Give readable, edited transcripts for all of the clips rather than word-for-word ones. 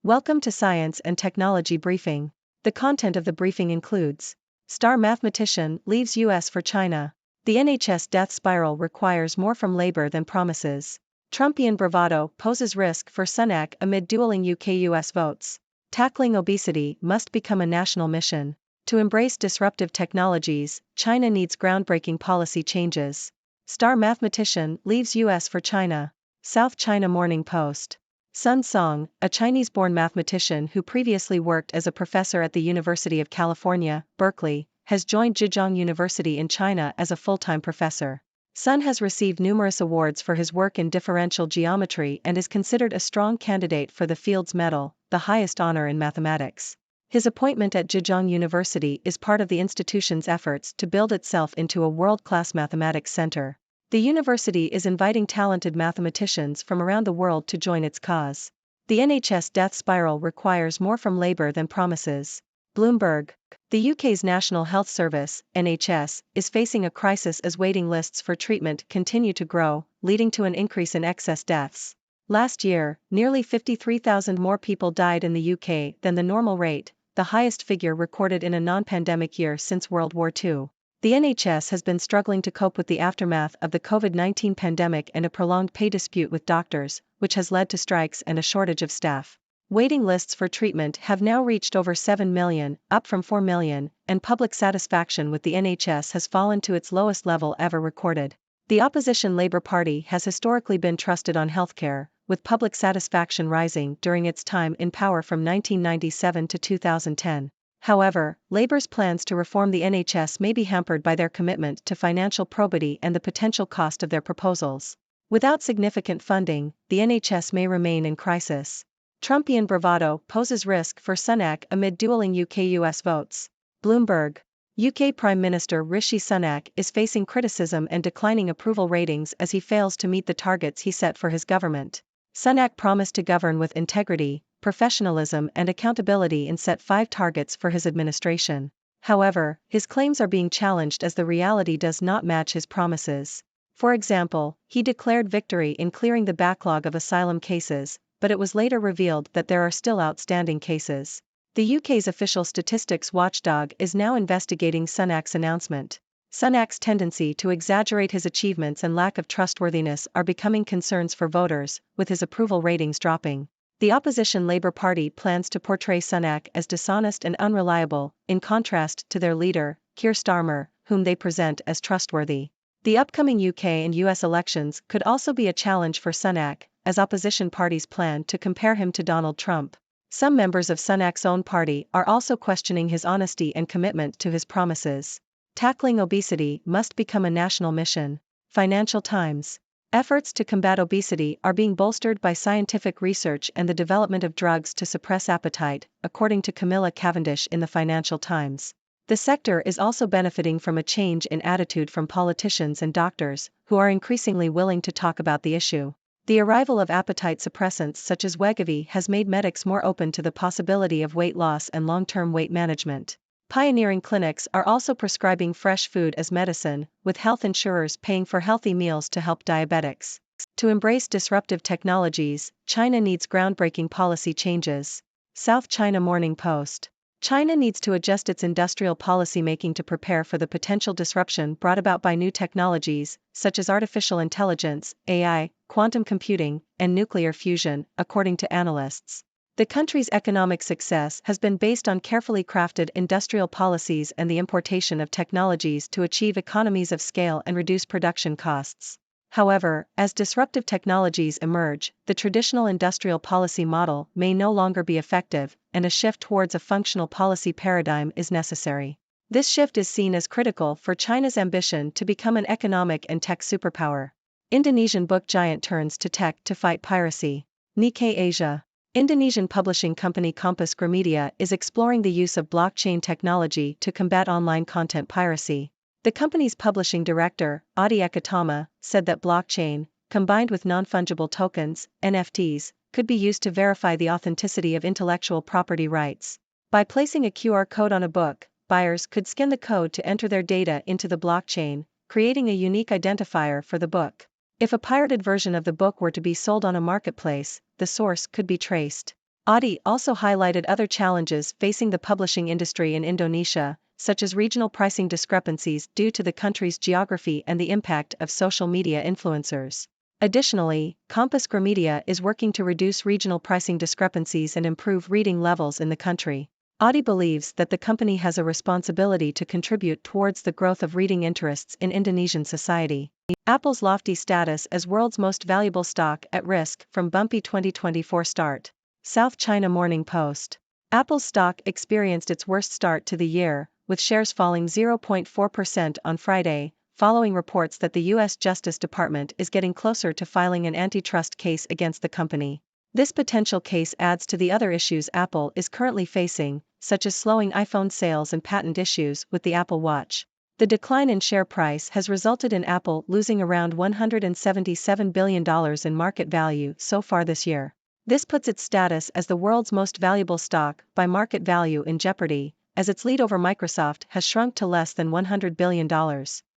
Welcome to Science and Technology Briefing. The content of the briefing includes: Star mathematician leaves US for China. The NHS death spiral requires more from Labour than promises. Trumpian bravado poses risk for Sunak amid dueling UK-US votes. Tackling obesity must become a national mission. To embrace disruptive technologies, China needs groundbreaking policy changes. Star mathematician leaves US for China. South China Morning Post. Sun Song, a Chinese-born mathematician who previously worked as a professor at the University of California, Berkeley, has joined Zhejiang University in China as a full-time professor. Sun has received numerous awards for his work in differential geometry and is considered a strong candidate for the Fields Medal, the highest honor in mathematics. His appointment at Zhejiang University is part of the institution's efforts to build itself into a world-class mathematics center. The university is inviting talented mathematicians from around the world to join its cause. The NHS death spiral requires more from Labour than promises. Bloomberg. The UK's National Health Service, NHS, is facing a crisis as waiting lists for treatment continue to grow, leading to an increase in excess deaths. Last year, nearly 53,000 more people died in the UK than the normal rate, the highest figure recorded in a non-pandemic year since World War II. The NHS has been struggling to cope with the aftermath of the COVID-19 pandemic and a prolonged pay dispute with doctors, which has led to strikes and a shortage of staff. Waiting lists for treatment have now reached over 7 million, up from 4 million, and public satisfaction with the NHS has fallen to its lowest level ever recorded. The opposition Labour Party has historically been trusted on healthcare, with public satisfaction rising during its time in power from 1997 to 2010. However, Labour's plans to reform the NHS may be hampered by their commitment to financial probity and the potential cost of their proposals. Without significant funding, the NHS may remain in crisis. Trumpian bravado poses risk for Sunak amid dueling UK-US votes. Bloomberg. UK Prime Minister Rishi Sunak is facing criticism and declining approval ratings as he fails to meet the targets he set for his government. Sunak promised to govern with integrity, professionalism and accountability and set 5 targets for his administration. However, his claims are being challenged as the reality does not match his promises. For example, he declared victory in clearing the backlog of asylum cases, but it was later revealed that there are still outstanding cases. The UK's official statistics watchdog is now investigating Sunak's announcement. Sunak's tendency to exaggerate his achievements and lack of trustworthiness are becoming concerns for voters, with his approval ratings dropping. The opposition Labour Party plans to portray Sunak as dishonest and unreliable, in contrast to their leader, Keir Starmer, whom they present as trustworthy. The upcoming UK and US elections could also be a challenge for Sunak, as opposition parties plan to compare him to Donald Trump. Some members of Sunak's own party are also questioning his honesty and commitment to his promises. Tackling obesity must become a national mission. Financial Times. Efforts to combat obesity are being bolstered by scientific research and the development of drugs to suppress appetite, according to Camilla Cavendish in the Financial Times. The sector is also benefiting from a change in attitude from politicians and doctors, who are increasingly willing to talk about the issue. The arrival of appetite suppressants such as Wegovy has made medics more open to the possibility of weight loss and long-term weight management. Pioneering clinics are also prescribing fresh food as medicine, with health insurers paying for healthy meals to help diabetics. To embrace disruptive technologies, China needs groundbreaking policy changes. South China Morning Post. China needs to adjust its industrial policymaking to prepare for the potential disruption brought about by new technologies, such as artificial intelligence, AI, quantum computing, and nuclear fusion, according to analysts. The country's economic success has been based on carefully crafted industrial policies and the importation of technologies to achieve economies of scale and reduce production costs. However, as disruptive technologies emerge, the traditional industrial policy model may no longer be effective, and a shift towards a functional policy paradigm is necessary. This shift is seen as critical for China's ambition to become an economic and tech superpower. Indonesian book giant turns to tech to fight piracy. Nikkei Asia. Indonesian publishing company Kompas Gramedia is exploring the use of blockchain technology to combat online content piracy. The company's publishing director, Adi Ekatama, said that blockchain, combined with non-fungible tokens, NFTs, could be used to verify the authenticity of intellectual property rights. By placing a QR code on a book, buyers could scan the code to enter their data into the blockchain, creating a unique identifier for the book. If a pirated version of the book were to be sold on a marketplace, the source could be traced. Adi also highlighted other challenges facing the publishing industry in Indonesia, such as regional pricing discrepancies due to the country's geography and the impact of social media influencers. Additionally, Compass Gramedia is working to reduce regional pricing discrepancies and improve reading levels in the country. Adi believes that the company has a responsibility to contribute towards the growth of reading interests in Indonesian society. Apple's lofty status as world's most valuable stock at risk from bumpy 2024 start. South China Morning Post. Apple's stock experienced its worst start to the year, with shares falling 0.4% on Friday, following reports that the U.S. Justice Department is getting closer to filing an antitrust case against the company. This potential case adds to the other issues Apple is currently facing, such as slowing iPhone sales and patent issues with the Apple Watch. The decline in share price has resulted in Apple losing around $177 billion in market value so far this year. This puts its status as the world's most valuable stock by market value in jeopardy, as its lead over Microsoft has shrunk to less than $100 billion.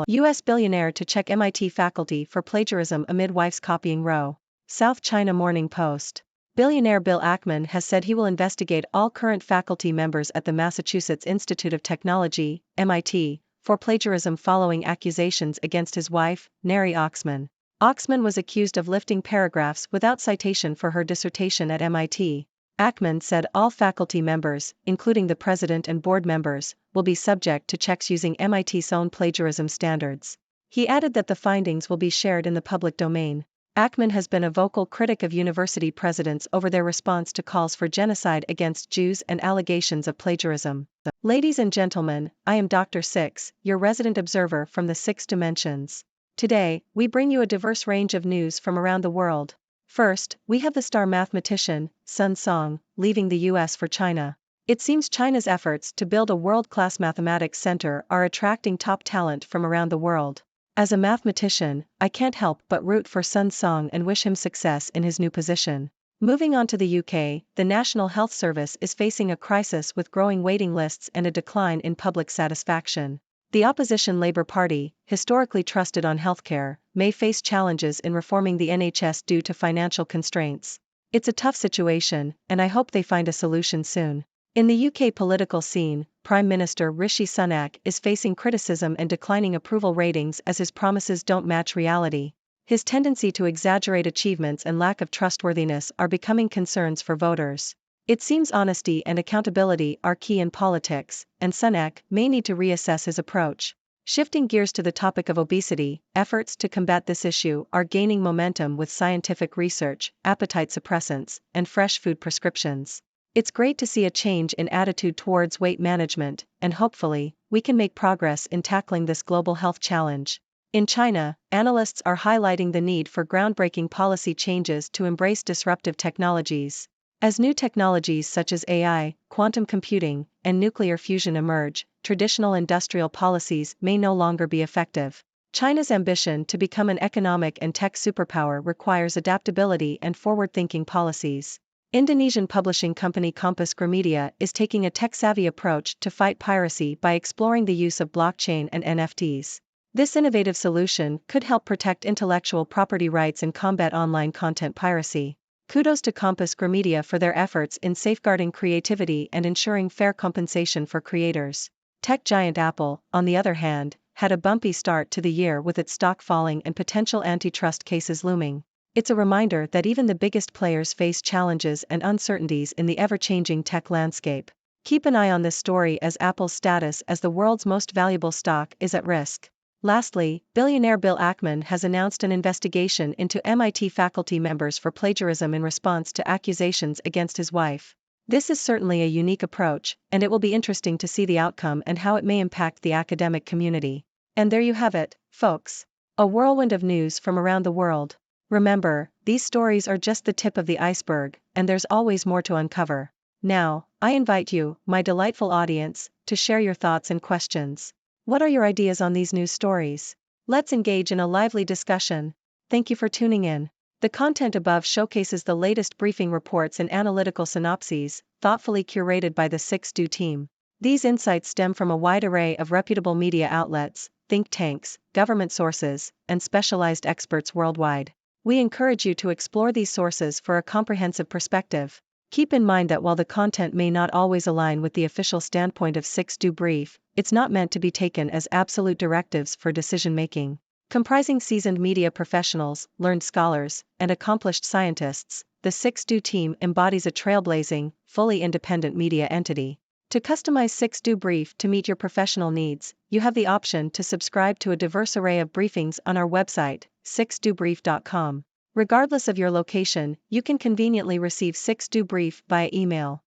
U.S. billionaire to check MIT faculty for plagiarism amid wife's copying row. South China Morning Post. Billionaire Bill Ackman has said he will investigate all current faculty members at the Massachusetts Institute of Technology, MIT, for plagiarism following accusations against his wife, Neri Oxman. Oxman was accused of lifting paragraphs without citation for her dissertation at MIT. Ackman said all faculty members, including the president and board members, will be subject to checks using MIT's own plagiarism standards. He added that the findings will be shared in the public domain. Ackman has been a vocal critic of university presidents over their response to calls for genocide against Jews and allegations of plagiarism. Ladies and gentlemen, I am Dr. Six, your resident observer from the Six Dimensions. Today, we bring you a diverse range of news from around the world. First, we have the star mathematician, Sun Song, leaving the US for China. It seems China's efforts to build a world-class mathematics center are attracting top talent from around the world. As a mathematician, I can't help but root for Sun Song and wish him success in his new position. Moving on to the UK, the National Health Service is facing a crisis with growing waiting lists and a decline in public satisfaction. The opposition Labour Party, historically trusted on healthcare, may face challenges in reforming the NHS due to financial constraints. It's a tough situation, and I hope they find a solution soon. In the UK political scene, Prime Minister Rishi Sunak is facing criticism and declining approval ratings as his promises don't match reality. His tendency to exaggerate achievements and lack of trustworthiness are becoming concerns for voters. It seems honesty and accountability are key in politics, and Sunak may need to reassess his approach. Shifting gears to the topic of obesity, efforts to combat this issue are gaining momentum with scientific research, appetite suppressants, and fresh food prescriptions. It's great to see a change in attitude towards weight management, and hopefully, we can make progress in tackling this global health challenge. In China, analysts are highlighting the need for groundbreaking policy changes to embrace disruptive technologies. As new technologies such as AI, quantum computing, and nuclear fusion emerge, traditional industrial policies may no longer be effective. China's ambition to become an economic and tech superpower requires adaptability and forward-thinking policies. Indonesian publishing company Compass Gramedia is taking a tech-savvy approach to fight piracy by exploring the use of blockchain and NFTs. This innovative solution could help protect intellectual property rights and combat online content piracy. Kudos to Compass Gramedia for their efforts in safeguarding creativity and ensuring fair compensation for creators. Tech giant Apple, on the other hand, had a bumpy start to the year with its stock falling and potential antitrust cases looming. It's a reminder that even the biggest players face challenges and uncertainties in the ever-changing tech landscape. Keep an eye on this story as Apple's status as the world's most valuable stock is at risk. Lastly, billionaire Bill Ackman has announced an investigation into MIT faculty members for plagiarism in response to accusations against his wife. This is certainly a unique approach, and it will be interesting to see the outcome and how it may impact the academic community. And there you have it, folks. A whirlwind of news from around the world. Remember, these stories are just the tip of the iceberg, and there's always more to uncover. Now, I invite you, my delightful audience, to share your thoughts and questions. What are your ideas on these news stories? Let's engage in a lively discussion. Thank you for tuning in. The content above showcases the latest briefing reports and analytical synopses, thoughtfully curated by the 6Do team. These insights stem from a wide array of reputable media outlets, think tanks, government sources, and specialized experts worldwide. We encourage you to explore these sources for a comprehensive perspective. Keep in mind that while the content may not always align with the official standpoint of 6Do Brief, it's not meant to be taken as absolute directives for decision-making. Comprising seasoned media professionals, learned scholars, and accomplished scientists, the 6Do team embodies a trailblazing, fully independent media entity. To customize 6Do Brief to meet your professional needs, you have the option to subscribe to a diverse array of briefings on our website, 6dobrief.com. Regardless of your location, you can conveniently receive 6Do Brief via email.